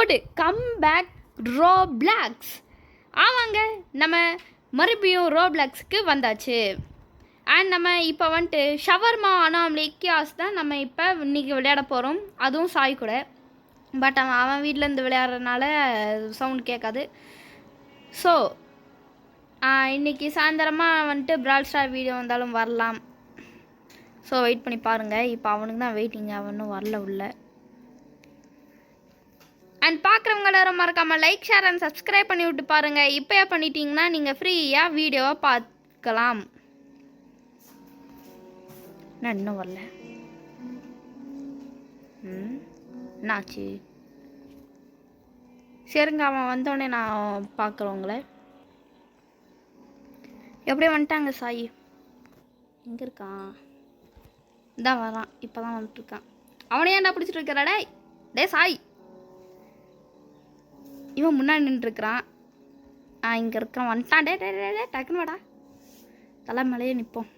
போடு come back Roblox. ஆமாங்க, நம்ம மறுபடியும் ரோப்ளாக்ஸுக்கு வந்தாச்சு. அண்ட் நம்ம இப்போ வந்துட்டு ஷவர்மா அனாமலி கியாஸ் தான் நம்ம இப்போ இன்றைக்கி விளையாட போகிறோம். அதுவும் சாய் கூட. பட் அவன் வீட்டிலேருந்து விளையாடுறதுனால சவுண்ட் கேட்காது. ஸோ இன்றைக்கி சாயந்தரமாக வந்துட்டு பிரால் ஸ்டார் வீடியோ வந்தாலும் வரலாம். ஸோ வெயிட் பண்ணி பாருங்கள். இப்போ அவனுக்கு தான் வெயிட்டிங்க, அவனும் வரல உள்ள. அண்ட் பார்க்குறவங்க எல்லாரும் மறக்காமல் லைக் ஷேர் அண்ட் சப்ஸ்கிரைப் பண்ணி விட்டு பாருங்கள். இப்போயே பண்ணிட்டீங்கன்னா நீங்கள் ஃப்ரீயாக வீடியோவை பார்க்கலாம். நான் இன்னும் வரல. என்னாச்சு? சரிங்க, அவன் வந்தோடனே நான் பார்க்குறவங்கள. எப்படியே வந்துட்டாங்க சாய். எங்கே இருக்கான்? இதான் வரான், இப்போ தான் வந்துட்டுருக்கான். அவனே ஏன்டா பிடிச்சிட்டு இருக்கிறாடே? டே சாய், இவன் முன்னாடி நின்றுருக்கிறான். இங்கே இருக்கிறான், வந்துட்டான். டே டே டே டக்குன்னு வாடா, தலை மேலேயே நிற்போம்.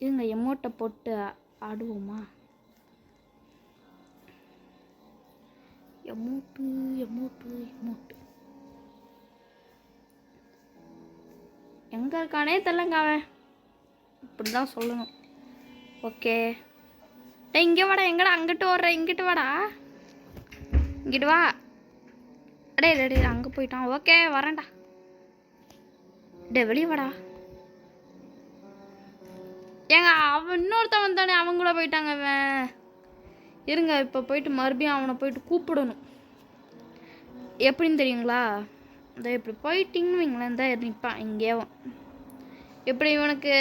இவங்க எமோட்டை போட்டு ஆடுவோமா? எமோட்டு எமோட்டு எமோட்டு எங்கே இருக்கானே தெரியலங்க அவன். இப்படி தான் சொல்லணும். ஓகே, டே இங்கே வாடா. எங்கடா அங்கிட்டு வர்ற? இங்கிட்டு வாடா, இங்கிட்டு வா. டே டே அங்கே போயிட்டான். ஓகே வரேன்டா. டே வெளியே வாடா. ஏங்க அவன் இன்னொருத்தன் வந்தானே, அவன் கூட போயிட்டாங்க. அவன் இருங்க, இப்போ போயிட்டு மறுபடியும் அவனை போயிட்டு கூப்பிடணும். எப்படின்னு தெரியுங்களா? இந்த இப்படி போயிட்டிங்கன்னு வைங்களேன், தான் நிற்பான் இங்கேவும். இப்படி இவனுக்கு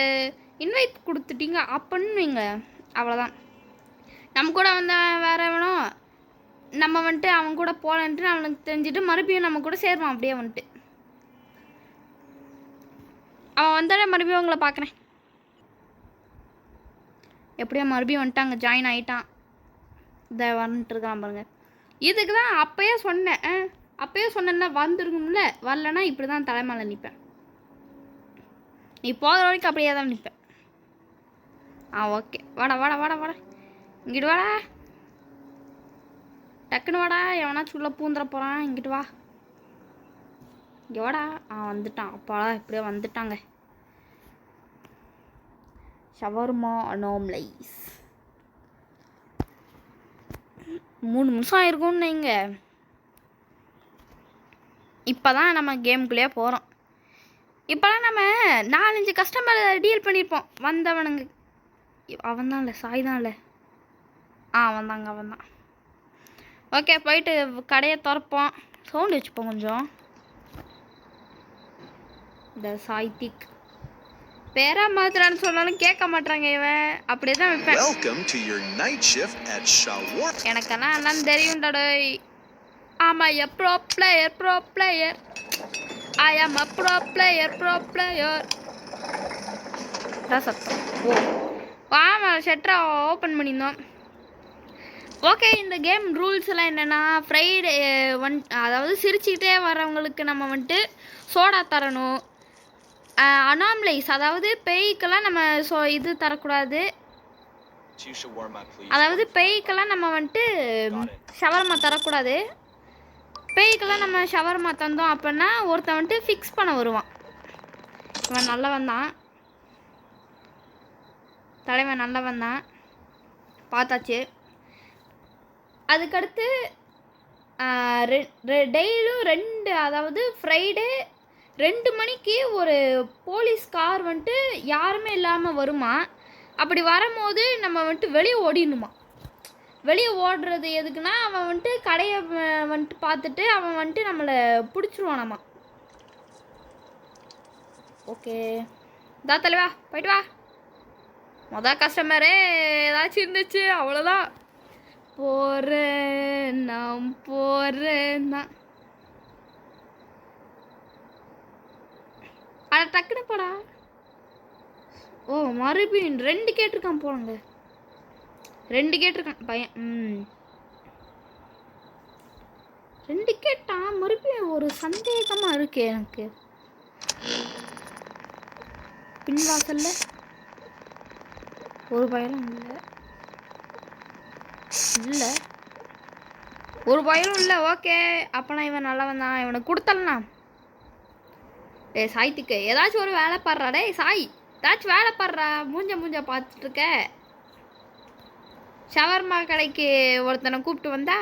இன்வைட் கொடுத்துட்டீங்க அப்படின்னு வைங்க, அவ்வளோதான். நம்ம கூட வந்தவன் வேற வேணும், நம்ம வந்துட்டு அவன் கூட போகலன்ட்டு அவனுக்கு தெரிஞ்சுட்டு மறுபடியும் நம்ம கூட சேருவான். அப்படியே வந்துட்டு அவன் வந்தாலே மறுபடியும் உங்களை பார்க்குறேன். எப்படியோ மறுபடியும் வந்துட்டாங்க, ஜாயின் ஆகிட்டான். இதை வந்துட்டு இருக்கான் பாருங்க. இதுக்கு தான் அப்போயே சொன்னேன், அப்போயே சொன்னேன்ல வந்துருக்கணும்ல. வரலன்னா இப்படி தான் தலைமையில் நிற்பேன். நீ போகிற வரைக்கும் அப்படியே தான் நிற்பேன். ஓகே வாடா வாடா வாடா வாடா, இங்கிட்டு வாடா, டக்குன்னு வாடா. எவனாச்சும் உள்ள பூந்துட போகிறான். இங்கிட்டு வா, இங்கே வாடா. வந்துட்டான். அப்பாடா, இப்படியே வந்துட்டாங்க. ஷவர்மா அனாமலைஸ் 3 நிமிஷம் ஆயிருக்கும்னு வைங்க. இப்போ தான் நம்ம கேமுக்குள்ளேயே போகிறோம். இப்போலாம் நம்ம 4-5 கஸ்டமர் டீல் பண்ணியிருப்போம். வந்தவனுங்க அவன் தான் இல்லை, சாய் தான் இல்லை. அவன் தான். ஓகே, போயிட்டு கடையை திறப்போம். சவுண்டு வச்சுப்போம் கொஞ்சம். இந்த சாய்த்திக் பேரா மாத்திரான்னு சொன்னாலும் கேட்க மாட்டாங்க. இவன் அப்படியே தான் வைப்பேன். எனக்கெல்லாம் என்னன்னு தெரியும்டா. ஆமாம், ப்ரோ பிளேயர் ஐ ஆம் அ ப்ரோ பிளேயர் தான் சத்தம். ஆமாம், ஷட்டரை ஓப்பன் பண்ணியிருந்தோம். ஓகே, இந்த கேம் ரூல்ஸ் எல்லாம் என்னென்னா, ஃப்ரைடே அதாவது சிரிச்சுக்கிட்டே வரவங்களுக்கு நம்ம வந்துட்டு சோடா தரணும். அனாமலைஸ் அதாவது பேய்க்கெல்லாம் நம்ம இது தரக்கூடாது. அதாவது பேய்க்கெல்லாம் நம்ம வந்துட்டு ஷவர்மா தரக்கூடாது. பேய்க்கெல்லாம் நம்ம ஷவர்மா தந்தோம் அப்படின்னா ஒருத்தன் வந்துட்டு ஃபிக்ஸ் பண்ண வருவான். இவன் நல்லவன் தான், தலைவன் நல்லவன் தான், பார்த்தாச்சு. அதுக்கடுத்து டெய்லியும் 2 அதாவது ஃப்ரைடே 2 மணிக்கு ஒரு போலீஸ் கார் வந்துட்டு யாருமே இல்லாமல் வருமா. அப்படி வரும்போது நம்ம வந்துட்டு வெளியே ஓடிடணுமா. வெளியே ஓடுறது எதுக்குன்னா, அவன் வந்துட்டு கடையை வந்துட்டு பார்த்துட்டு அவன் வந்துட்டு நம்மளை பிடிச்சிருவானாமா. ஓகே இதா தலைவா, போயிட்டு வா. மொதல் கஸ்டமரே ஏதாச்சும் இருந்துச்சு, அவ்வளோதான். போகிறேன் தான். அட டக்குனு போடா. மறுபடியும் 2 கேட்டிருக்கான் போலங்க. 2 கேட்டிருக்கான் பையன். 2 கேட்டான். மறுபடியும் ஒரு சந்தேகமாக இருக்கு எனக்கு. பின்வாசல்ல ஒரு பயலும் இல்லை. ஒரு பயனும் இல்லை. ஓகே, அப்போனா இவன் நல்லவன் தான். இவனுக்கு கொடுத்தலண்ணா. டேய் சாய்த்துக்கு ஏதாச்சும் ஒரு வேலை பாடுறா. டேய் சாய், ஏதாச்சும் வேலை பாடுறா. மூஞ்ச பார்த்துட்டு இருக்க. ஷவர்மா கடைக்கு ஒருத்தனை கூப்பிட்டு வந்தா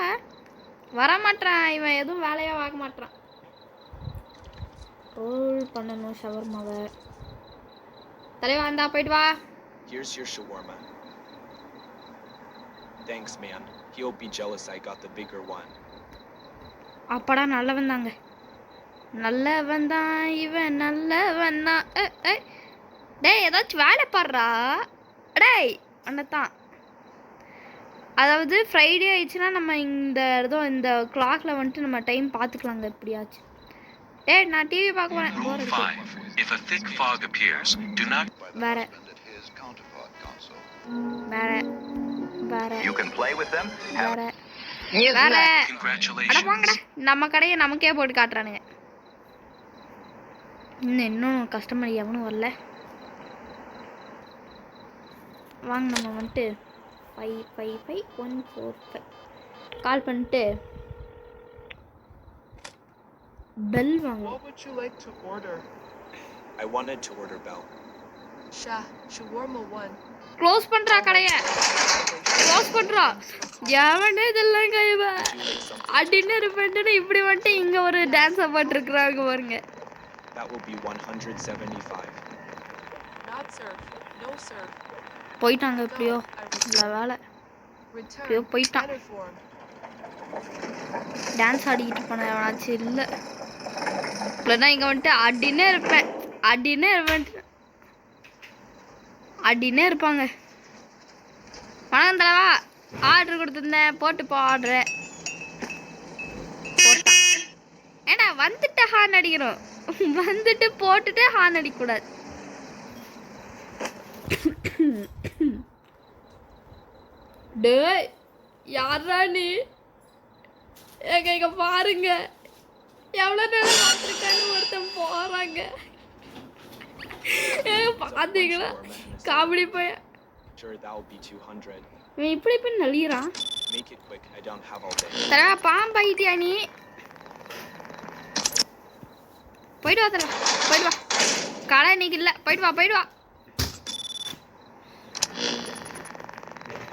வரமாட்டான். இவன் எதுவும் வேலையாக வாங்க மாட்டான். ரோல் பண்ணணும் ஷவர்மாவை. தலைவா வந்தா போயிட்டு வா. Here's your shawarma. Thanks man. He'll be jealous I got the bigger one. அப்படா நல்லவன் தாங்க. நல்லவன் தான் இவன், நல்லவன் தான். டேய் ஏதாச்சும் வேலை பாடுறா. டேய் அண்ணத்தான். அதாவது ஃப்ரைடே ஆயிடுச்சுன்னா நம்ம இந்த கிளாக்ல வந்துட்டு நம்ம டைம் பார்த்துக்கலாங்க எப்படியாச்சும். டேய் நான் டிவி பார்க்க போறேன். If a thick fog appears, do not. வேற. You can play with them. வேற. Congratulations. போங்கடா, நம்ம கடையை நமக்கே போட்டு காட்டுறானுங்க. இன்னும் கஸ்டமர் எவனும் வரல. வாங்க நம்ம வந்துட்டு 555145 கால் பண்ணிட்டு பெல் வாங்க. What would you like to order? I wanted to order Bell. Shawarma 1. Close பண்றா கடைய. க்ளோஸ் பண்றா. எவனே இதெல்லாம் கைவா. டின்னர் பண்ணிட்டு இப்படி வந்துட்டு இங்க ஒரு டான்ஸ் போட்டு இருக்கறாங்க பாருங்க. That will be 175. Not sir. No sir. போய்ட்டாங்க எப்படியோ. இல்ல வேலை. எப்படியோ போய்ட்டான். டான்ஸ் ஆடிக்கிட்டு போன எவனாச்சு இல்ல. இல்லைன்னா இங்க வந்துட்டு அடினே இருப்பேன். அடினே இருப்பாங்க. வணக்கம் தலைவா, ஆர்டர் கொடுத்துருந்தேன் போட்டுப்போ ஆர்டரு. போட்டான். ஏன்னா வந்துட்டு ஹார்ன் அடிக்கணும். வந்துட்டு போட்டுட்டு ஹார்ன் அடிக்கக்கூடாது. டேய் யாரா நீ? எங்க பாருங்க எவ்வளோ நேரம் பார்த்துருக்காங்க. ஒருத்தன் போகிறாங்க. பார்த்தீங்களா காமெடி போய. Sure, that will be 200. இவன் இப்படி நலிகிறான். Make it quick. I don't have all day. தரா பாம்பாயிட்டியா நீ? போயிட்டு வா தரா, போயிட்டு வா. கடை இன்னைக்கு இல்லை. போயிட்டு வா.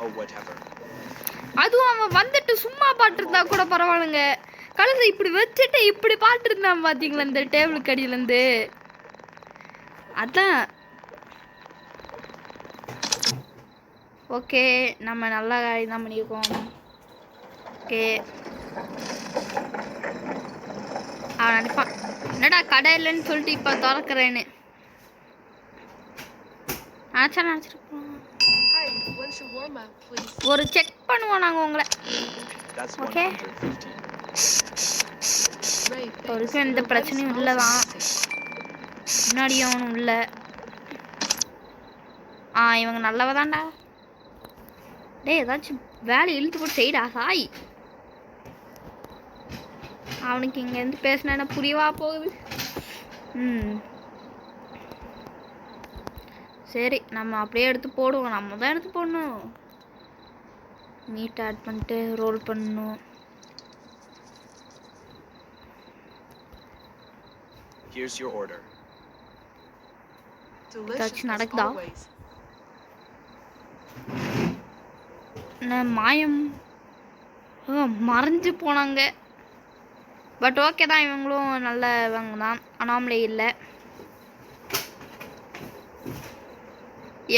Oh, whatever. அதுவும் அவன் வந்துட்டு சும்மா பாட்டுருந்தா கூட பரவாயில்லைங்க. கழுதை இப்படி வச்சுட்டு இப்படி பாட்டுருந்தான் பார்த்தீங்களா இந்த டேபிளுக்கு அடியிலேருந்து. அதான் ஓகே, நம்ம நல்லா தான் பண்ணியிருக்கோம். ஓகே, அவன் நினைப்பான் என்னடா கடை இல்லைன்னு சொல்லிட்டு இப்போ திறக்கிறேன்னு. நினச்சிருப்போம். ஒரு செக் பண்ணுவோம் நாங்கள் உங்களை. ஓகே, வரைக்கும் எந்த பிரச்சனையும் இல்லை தான். முன்னாடி அவனும் இல்லை. இவங்க நல்லவ தான்டா. டேய் ஏதாச்சும் வேலை இழுத்து போட்டு செய்டா சாய். அவனுக்கு இங்கேருந்து பேசினா என்ன புரியவா போகுது. சரி நம்ம அப்படியே எடுத்து போடுவோம். நம்ம தான் எடுத்து போடணும். மீட் ஆட் பண்ணிட்டு ரோல் பண்ணணும். Here's your order. ஏதாச்சும் நடக்குதா? மாயம் மறைஞ்சு போனாங்க. பட் ஓகே தான், இவங்களும் நல்லவங்க தான். அனாமலே இல்லை.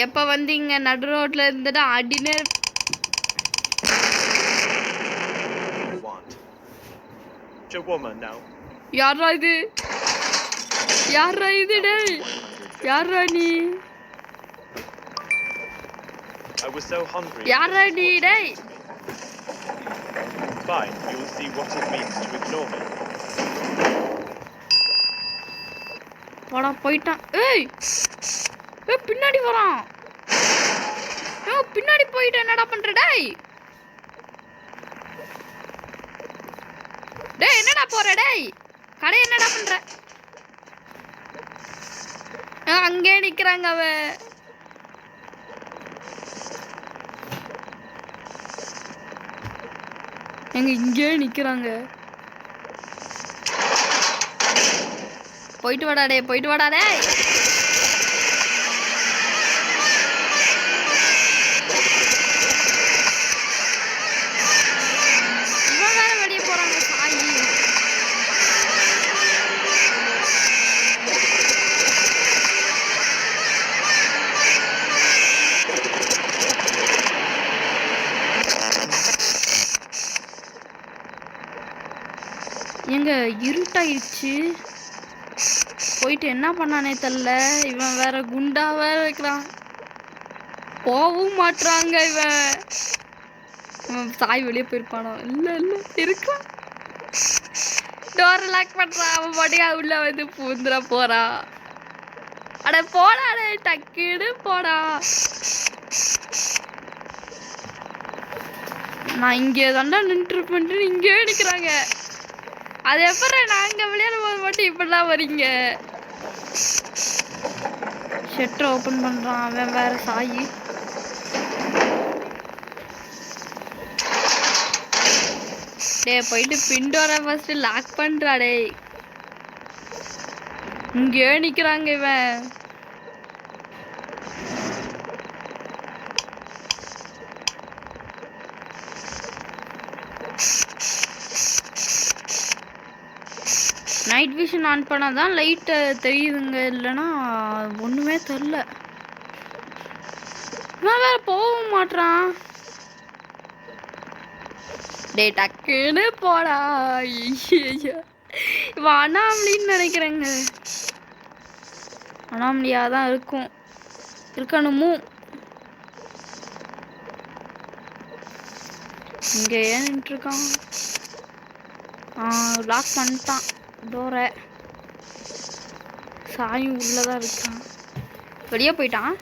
எப்போ வந்து இங்கே நடு ரோட்டில் இருந்துட்டு அடினே. யாரா இது? டேய் யாரா நீ? I was so hungry. யாரா நீ டேய்? Fine, you will see what it means to ignore me. வாடா போய்ட்டான். ஏய் பின்னாடி வரான். பின்னாடி போயிட்டு என்னடா பண்ற டேய்? டேய் என்னடா போற டேய்? கடை என்னடா பண்ற? அங்கே நிக்கிறாங்க அவ. எங்க இங்கே நிக்கிறாங்க. போயிட்டு வாடாடே, போயிட்டு வாடாடே. இவன் வேற வெளியே போறாங்க சாயி. எங்க இருட்டாயிடுச்சு. போயிட்டு என்ன பண்ணானே தெரியல. இவன் வேற குண்டா வேற இருக்கிறான். போகவும் மாட்டுறாங்க. இவன் சாய் வெளியே போயிருப்பானோ? இல்லை இல்லை இருக்கான். டோர் லாக் பண்றான். அவன் பாட்டியா உள்ள வந்து பூந்துட போறான். அட போடாடே, டக்குன்னு போடா. நான் இங்கே தாண்டா நின்றுருப்பேன், இங்கே நிற்கிறாங்க. அது எப்பற நாங்கள் விளையாடும் போது மட்டும் இப்படிலாம் வரீங்க? ஷட்டரை ஓப்பன் பண்ணுறான் அவன் வேற சாயி. டே போயிட்டு பின்டோரை ஃபர்ஸ்ட் லாக் பண்ணுறாடே. இங்கே நிற்கிறாங்க இவன். நைட் விஷன் ஆன் பண்ணால் தான் லைட்டு தெரியுதுங்க, இல்லைன்னா ஒன்றுமே தெரில. நான் வேற போகவும் மாட்றான். டே டக்குன்னு போடா. இவன் அனாமலின்னு நினைக்கிறேங்க. அனாமலியாக தான் இருக்கணுமோ. இங்கே ஏன் நின்றுருக்கான்? லாக் பண்ணிட்டான் டோரை. சாயும் உள்ளதான் இருக்கான். வெளியே போயிட்டான்.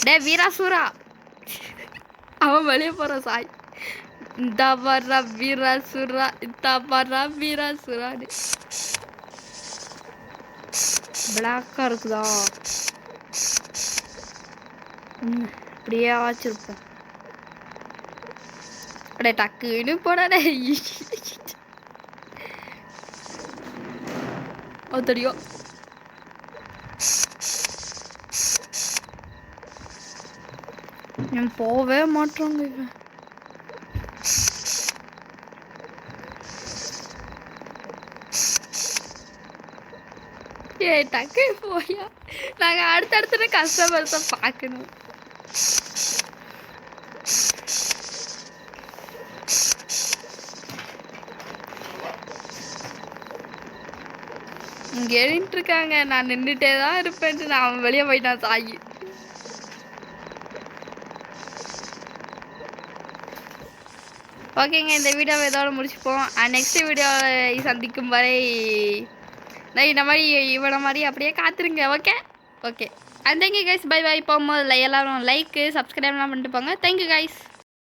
டே வீராசூரா, அவன் வெளியே போற சாய். இந்த வர்ற வீராசூரா, இந்த வர்ற வீராசூரா. பிளாக்கா இருக்குதா? அப்படியே வச்சிருப்போம். அடே டக்குன்னு போடாடே. தெரியும். நான் போவே மாட்டோங்க இவன். ஏ டக்கு போயா. நாங்கள் அடுத்தடுத்து கஸ்டமர்ஸை பார்க்கணும். இங்கே நின்றுருக்காங்க. நான் நின்றுட்டே தான் இருப்பேன்ட்டு நான் அவன் வெளியே போயிட்டான் சாயி. ஓகேங்க, இந்த வீடியோவை இதோட முடிச்சுப்போம். நெக்ஸ்ட் வீடியோவில் சந்திக்கும் வரை இந்த மாதிரி இவனை மாதிரி அப்படியே காத்துருங்க. Okay okay. Thank you guys. Bye bye. போகும்போது எல்லாரும் லைக்கு சப்ஸ்கிரைப்லாம் பண்ணிட்டு போங்க. Thank you guys.